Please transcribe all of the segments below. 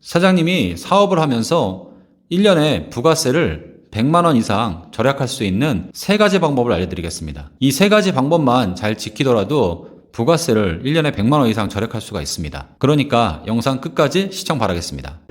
사장님이 사업을 하면서 1년에 부가세를 100만원 이상 절약할 수 있는 3가지 방법을 알려드리겠습니다. 이 3가지 방법만 잘 지키더라도 부가세를 1년에 100만원 이상 절약할 수가 있습니다. 그러니까 영상 끝까지 시청 바라겠습니다.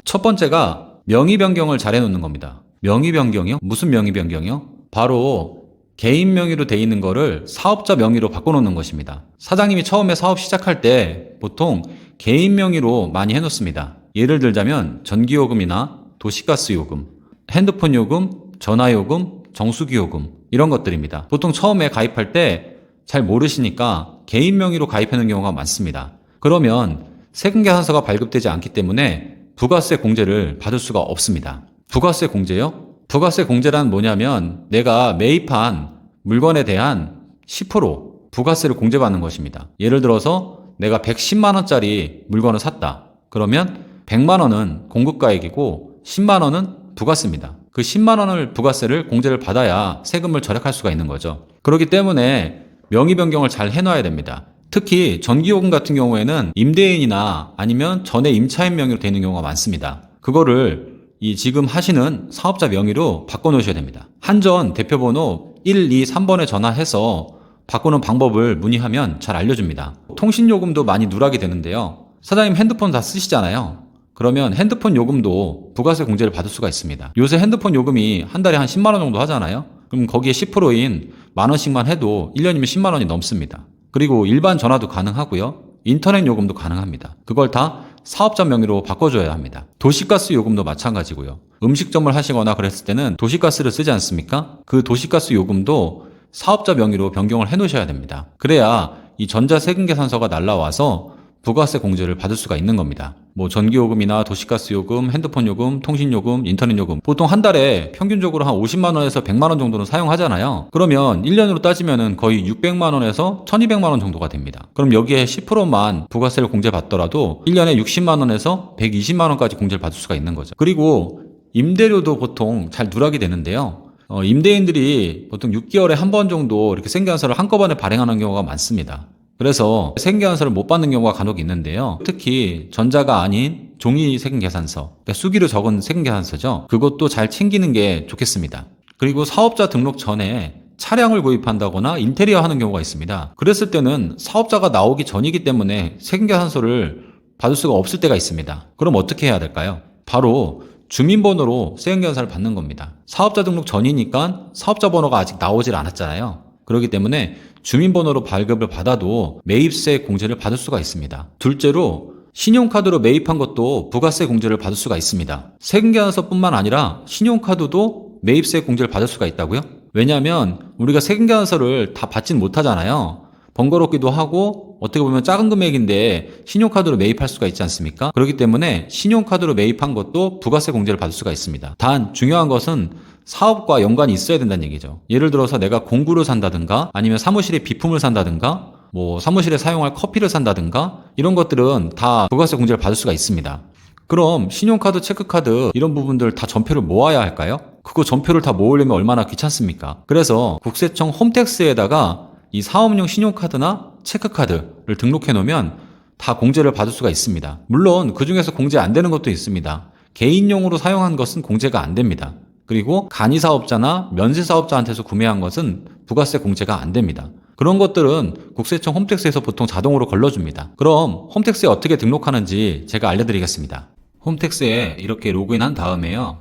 첫 번째가 명의 변경을 잘 해놓는 겁니다. 명의 변경이요? 무슨 명의 변경이요? 바로 개인 명의로 돼 있는 거를 사업자 명의로 바꿔놓는 것입니다. 사장님이 처음에 사업 시작할 때 보통 개인 명의로 많이 해놓습니다. 예를 들자면 전기요금이나 도시가스 요금, 핸드폰 요금, 전화요금, 정수기 요금 이런 것들입니다. 보통 처음에 가입할 때 잘 모르시니까 개인 명의로 가입하는 경우가 많습니다. 그러면 세금계산서가 발급되지 않기 때문에 부가세 공제를 받을 수가 없습니다. 부가세 공제요? 부가세 공제란 뭐냐면 내가 매입한 물건에 대한 10% 부가세를 공제받는 것입니다. 예를 들어서 내가 110만원짜리 물건을 샀다. 그러면 100만원은 공급가액이고 10만원은 부가세입니다. 그 10만원을 부가세를 공제를 받아야 세금을 절약할 수가 있는 거죠. 그렇기 때문에 명의 변경을 잘 해놔야 됩니다. 특히 전기요금 같은 경우에는 임대인이나 아니면 전에 임차인 명의로 되는 경우가 많습니다. 그거를 이 지금 하시는 사업자 명의로 바꿔놓으셔야 됩니다. 한전 대표번호 1, 2, 3번에 전화해서 바꾸는 방법을 문의하면 잘 알려줍니다. 통신요금도 많이 누락이 되는데요. 사장님 핸드폰 다 쓰시잖아요. 그러면 핸드폰 요금도 부가세 공제를 받을 수가 있습니다. 요새 핸드폰 요금이 한 달에 한 10만원 정도 하잖아요. 그럼 거기에 10%인 만원씩만 해도 1년이면 10만원이 넘습니다. 그리고 일반 전화도 가능하고요. 인터넷 요금도 가능합니다. 그걸 다 사업자 명의로 바꿔줘야 합니다. 도시가스 요금도 마찬가지고요. 음식점을 하시거나 그랬을 때는 도시가스를 쓰지 않습니까? 그 도시가스 요금도 사업자 명의로 변경을 해 놓으셔야 됩니다. 그래야 이 전자세금계산서가 날라와서 부가세 공제를 받을 수가 있는 겁니다. 뭐 전기요금이나 도시가스 요금, 핸드폰 요금, 통신요금, 인터넷 요금 보통 한 달에 평균적으로 한 50만원에서 100만원 정도는 사용하잖아요. 그러면 1년으로 따지면은 거의 600만원에서 1200만원 정도가 됩니다. 그럼 여기에 10%만 부가세를 공제받더라도 1년에 60만원에서 120만원까지 공제를 받을 수가 있는 거죠. 그리고 임대료도 보통 잘 누락이 되는데요. 임대인들이 보통 6개월에 한 번 정도 이렇게 생계환수를 한꺼번에 발행하는 경우가 많습니다. 그래서 세금계산서를 못 받는 경우가 간혹 있는데요. 특히 전자가 아닌 종이 세금계산서, 그러니까 수기로 적은 세금계산서죠. 그것도 잘 챙기는 게 좋겠습니다. 그리고 사업자 등록 전에 차량을 구입한다거나 인테리어 하는 경우가 있습니다. 그랬을 때는 사업자가 나오기 전이기 때문에 세금계산서를 받을 수가 없을 때가 있습니다. 그럼 어떻게 해야 될까요? 바로 주민번호로 세금계산서를 받는 겁니다. 사업자 등록 전이니까 사업자 번호가 아직 나오질 않았잖아요. 그렇기 때문에 주민번호로 발급을 받아도 매입세 공제를 받을 수가 있습니다. 둘째로 신용카드로 매입한 것도 부가세 공제를 받을 수가 있습니다. 세금계산서뿐만 아니라 신용카드도 매입세 공제를 받을 수가 있다고요? 왜냐하면 우리가 세금계산서를 다 받진 못하잖아요. 번거롭기도 하고 어떻게 보면 작은 금액인데 신용카드로 매입할 수가 있지 않습니까? 그렇기 때문에 신용카드로 매입한 것도 부가세 공제를 받을 수가 있습니다. 단 중요한 것은 사업과 연관이 있어야 된다는 얘기죠. 예를 들어서 내가 공구를 산다든가 아니면 사무실에 비품을 산다든가 뭐 사무실에 사용할 커피를 산다든가 이런 것들은 다 부가세 공제를 받을 수가 있습니다. 그럼 신용카드, 체크카드 이런 부분들 다 전표를 모아야 할까요? 그거 전표를 다 모으려면 얼마나 귀찮습니까? 그래서 국세청 홈택스에다가 이 사업용 신용카드나 체크카드를 등록해 놓으면 다 공제를 받을 수가 있습니다. 물론 그 중에서 공제 안 되는 것도 있습니다. 개인용으로 사용한 것은 공제가 안 됩니다. 그리고 간이사업자나 면세사업자한테서 구매한 것은 부가세 공제가 안 됩니다. 그런 것들은 국세청 홈택스에서 보통 자동으로 걸러줍니다. 그럼 홈택스에 어떻게 등록하는지 제가 알려드리겠습니다. 홈택스에 이렇게 로그인한 다음에요.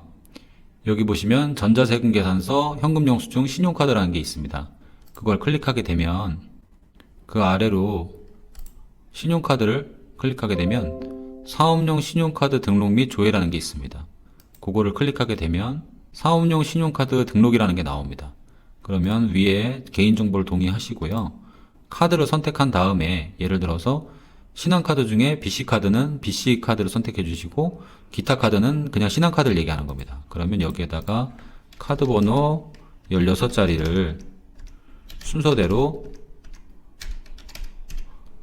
여기 보시면 전자세금계산서, 현금영수증, 신용카드라는 게 있습니다. 그걸 클릭하게 되면 그 아래로 신용카드를 클릭하게 되면 사업용 신용카드 등록 및 조회라는 게 있습니다. 그거를 클릭하게 되면 사업용 신용카드 등록이라는 게 나옵니다. 그러면 위에 개인정보를 동의하시고요. 카드를 선택한 다음에 예를 들어서 신한카드 중에 BC카드는 BC카드를 선택해 주시고 기타 카드는 그냥 신한카드를 얘기하는 겁니다. 그러면 여기에다가 카드 번호 16자리를 순서대로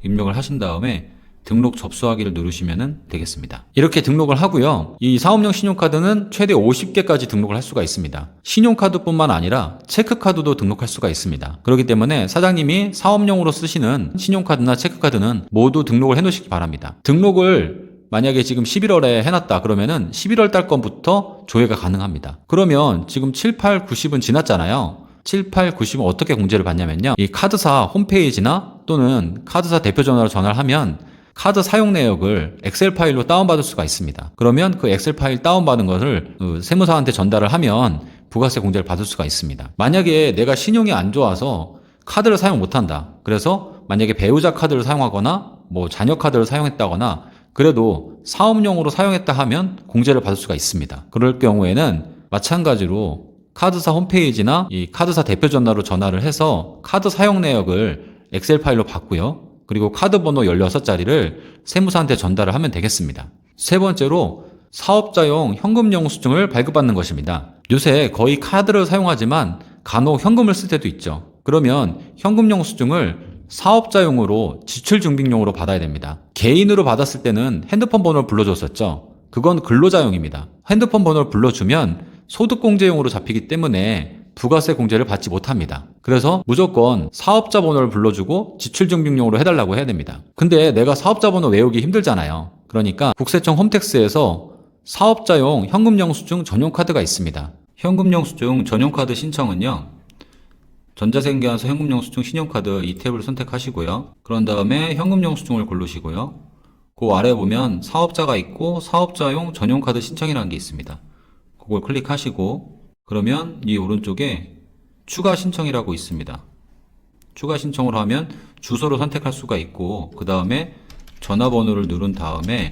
입력을 하신 다음에 등록 접수하기를 누르시면 되겠습니다. 이렇게 등록을 하고요. 이 사업용 신용카드는 최대 50개까지 등록을 할 수가 있습니다. 신용카드뿐만 아니라 체크카드도 등록할 수가 있습니다. 그렇기 때문에 사장님이 사업용으로 쓰시는 신용카드나 체크카드는 모두 등록을 해놓으시기 바랍니다. 등록을 만약에 지금 11월에 해놨다 그러면은 11월 달 건부터 조회가 가능합니다. 그러면 지금 7, 8, 90은 지났잖아요. 7, 8, 90은 어떻게 공제를 받냐면요. 이 카드사 홈페이지나 또는 카드사 대표 전화로 전화를 하면 카드 사용 내역을 엑셀 파일로 다운받을 수가 있습니다. 그러면 그 엑셀 파일 다운받은 것을 세무사한테 전달을 하면 부가세 공제를 받을 수가 있습니다. 만약에 내가 신용이 안 좋아서 카드를 사용 못한다. 그래서 만약에 배우자 카드를 사용하거나 뭐 자녀 카드를 사용했다거나 그래도 사업용으로 사용했다 하면 공제를 받을 수가 있습니다. 그럴 경우에는 마찬가지로 카드사 홈페이지나 이 카드사 대표 전화로 전화를 해서 카드 사용 내역을 엑셀 파일로 받고요. 그리고 카드 번호 16자리를 세무사한테 전달을 하면 되겠습니다. 세 번째로 사업자용 현금 영수증을 발급받는 것입니다. 요새 거의 카드를 사용하지만 간혹 현금을 쓸 때도 있죠. 그러면 현금 영수증을 사업자용으로 지출증빙용으로 받아야 됩니다. 개인으로 받았을 때는 핸드폰 번호를 불러줬었죠. 그건 근로자용입니다. 핸드폰 번호를 불러주면 소득공제용으로 잡히기 때문에 부가세 공제를 받지 못합니다. 그래서 무조건 사업자 번호를 불러주고 지출증빙용으로 해달라고 해야 됩니다. 근데 내가 사업자 번호 외우기 힘들잖아요. 그러니까 국세청 홈택스에서 사업자용 현금영수증 전용카드가 있습니다. 현금영수증 전용카드 신청은요. 전자생계환서 현금영수증 신용카드 이 탭을 선택하시고요. 그런 다음에 현금영수증을 고르시고요. 그 아래 보면 사업자가 있고 사업자용 전용카드 신청이라는 게 있습니다. 그걸 클릭하시고 그러면 이 오른쪽에 추가 신청이라고 있습니다. 추가 신청을 하면 주소를 선택할 수가 있고 그 다음에 전화번호를 누른 다음에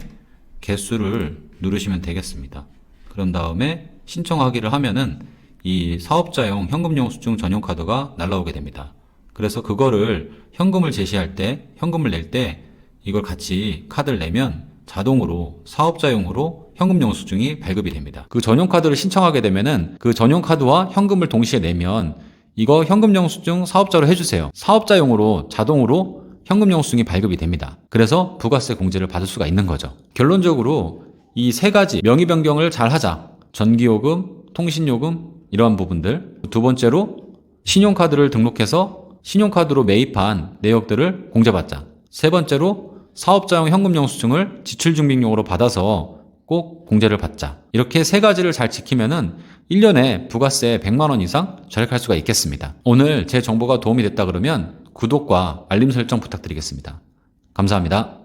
개수를 누르시면 되겠습니다. 그런 다음에 신청하기를 하면은 이 사업자용 현금영수증 전용카드가 날라오게 됩니다. 그래서 그거를 현금을 제시할 때, 현금을 낼 때 이걸 같이 카드를 내면 자동으로 사업자용으로 현금영수증이 발급이 됩니다. 그 전용카드를 신청하게 되면은 그 전용카드와 현금을 동시에 내면 이거 현금영수증 사업자로 해주세요. 사업자용으로 자동으로 현금영수증이 발급이 됩니다. 그래서 부가세 공제를 받을 수가 있는 거죠. 결론적으로 이 세 가지 명의 변경을 잘 하자. 전기요금, 통신요금 이러한 부분들. 두 번째로 신용카드를 등록해서 신용카드로 매입한 내역들을 공제받자. 세 번째로 사업자용 현금영수증을 지출증빙용으로 받아서 꼭 공제를 받자. 이렇게 세 가지를 잘 지키면은 1년에 부가세 100만 원 이상 절약할 수가 있겠습니다. 오늘 제 정보가 도움이 됐다 그러면 구독과 알림 설정 부탁드리겠습니다. 감사합니다.